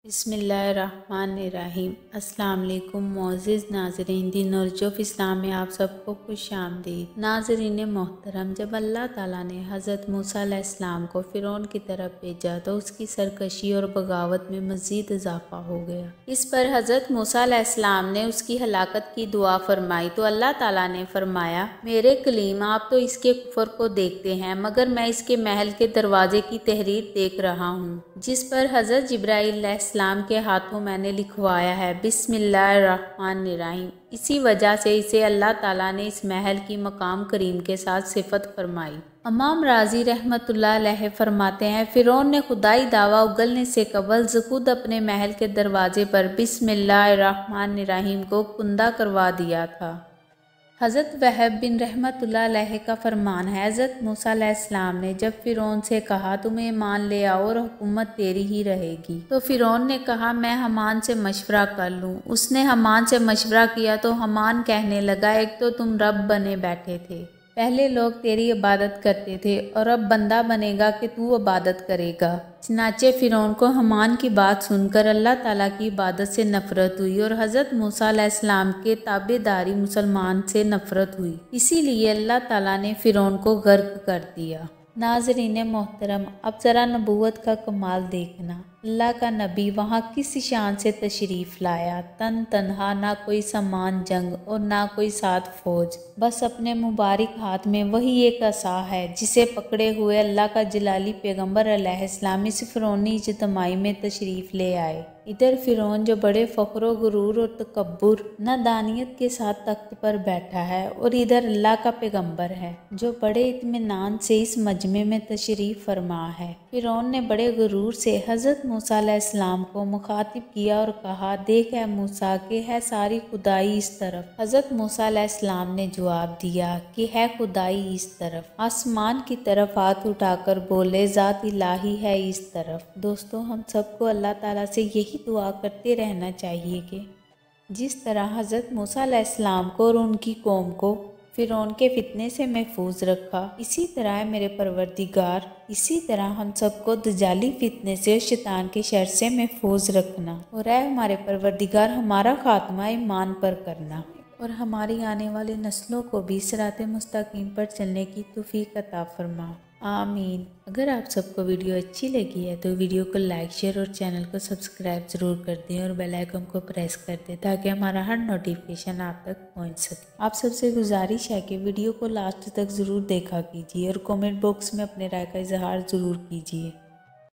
बिस्मिल्लाहिर्रहमानिर्रहीम। अस्सलाम वालेकुम मोअज़्ज़िज़ नाज़रीन, दी नूर ऑफ इस्लाम में आप सबको खुश आमदीद। नाज़रीन मोहतरम, जब अल्लाह ताला ने हज़रत मूसा अलैहिस्सलाम को फ़िरौन की तरफ भेजा तो उसकी सरकशी और बगावत में मज़ीद इजाफा हो गया। इस पर हज़रत मूसा अलैहिस्सलाम ने उसकी हलाकत की दुआ फरमाई तो अल्लाह ताला ने फरमाया, मेरे कलीम, आप तो इसके कुफर को देखते हैं मगर मैं इसके महल के दरवाजे की तहरीर देख रहा हूँ, जिस पर हज़रत जिब्राईल इस्लाम के हाथों मैंने लिखवाया है बिस्मिल्लाहिर्रहमानिर्रहीम। इसी वजह से इसे अल्लाह ताला ने इस महल की मकाम करीम के साथ सिफत फरमाई। इमाम राजी रहमतुल्लाह अलैह फरमाते हैं, फ़िरौन ने खुदाई दावा उगलने से कबल खुद अपने महल के दरवाजे पर बिस्मिल्लाहिर्रहमानिर्रहीम को कुंदा करवा दिया था। हज़रत वहब बिन रहमतुल्लाह अलैह का फरमान है, हज़रत मूसा अलैहिस्सलाम ने जब फ़िरौन से कहा तुम्हें ईमान ले आओ और हुकूमत तेरी ही रहेगी, तो फ़िरौन ने कहा मैं हमान से मशवरा कर लूँ। उसने हमान से मशवरा किया तो हमान कहने लगा, एक तो तुम रब बने बैठे थे, पहले लोग तेरी इबादत करते थे और अब बंदा बनेगा कि तू इबादत करेगा। चनाचे फ़िरौन को हमान की बात सुनकर अल्लाह ताला की इबादत से नफ़रत हुई और हज़रत मूसा अलैहिस्सलाम के ताबेदारी मुसलमान से नफ़रत हुई। इसीलिए अल्लाह ताला ने फ़िरौन को गर्क कर दिया। नाज़रीन मोहतरम, अब ज़रा नबूवत का कमाल देखना। अल्लाह का नबी वहाँ किस शान से तशरीफ़ लाया, तन तनहा, ना कोई सामान जंग और ना कोई साथ फौज, बस अपने मुबारक हाथ में वही एक असा है जिसे पकड़े हुए अल्लाह का जलाली पैगम्बर अलैहिस्सलाम इस फ़िरौनी इज्तिमाई में तशरीफ़ ले आए। इधर फ़िरौन जो बड़े फ़ख्र गुरूर और तकब्बुर नादानियत के साथ तख्त पर बैठा है और इधर अल्लाह का पैगम्बर है जो बड़े इत्मीनान से इस मजमे में तशरीफ़ फरमा है। फ़िरौन ने बड़े गुरूर से हज़रत मूसा अलैहिस्सलाम को मुखातिब किया और कहा, देख है मूसा के है सारी खुदाई इस तरफ। हज़रत मूसा अलैहिस्सलाम ने जवाब दिया कि है खुदाई इस तरफ। आसमान की तरफ हाथ उठाकर बोले, ज़ात इलाही है इस तरफ। दोस्तों, हम सबको अल्लाह ताला से यही दुआ करते रहना चाहिए कि जिस तरह हज़रत मूसा अलैहिस्सलाम को और उनकी कौम को फ़िरौन के फितने से महफूज रखा, इसी तरह मेरे परवरदिगार इसी तरह हम सबको दजाली फितने से और शैतान के शर से महफूज रखना, और ऐ हमारे परवरदिगार हमारा खात्मा ईमान पर करना और हमारी आने वाली नस्लों को भी सिराते मुस्तकीम पर चलने की तौफीक अता फरमा। आमीन। अगर आप सबको वीडियो अच्छी लगी है तो वीडियो को लाइक, शेयर और चैनल को सब्सक्राइब ज़रूर कर दें और बेल आइकन को प्रेस कर दें ताकि हमारा हर नोटिफिकेशन आप तक पहुंच सके। आप सबसे गुजारिश है कि वीडियो को लास्ट तक ज़रूर देखा कीजिए और कमेंट बॉक्स में अपने राय का इजहार ज़रूर कीजिए।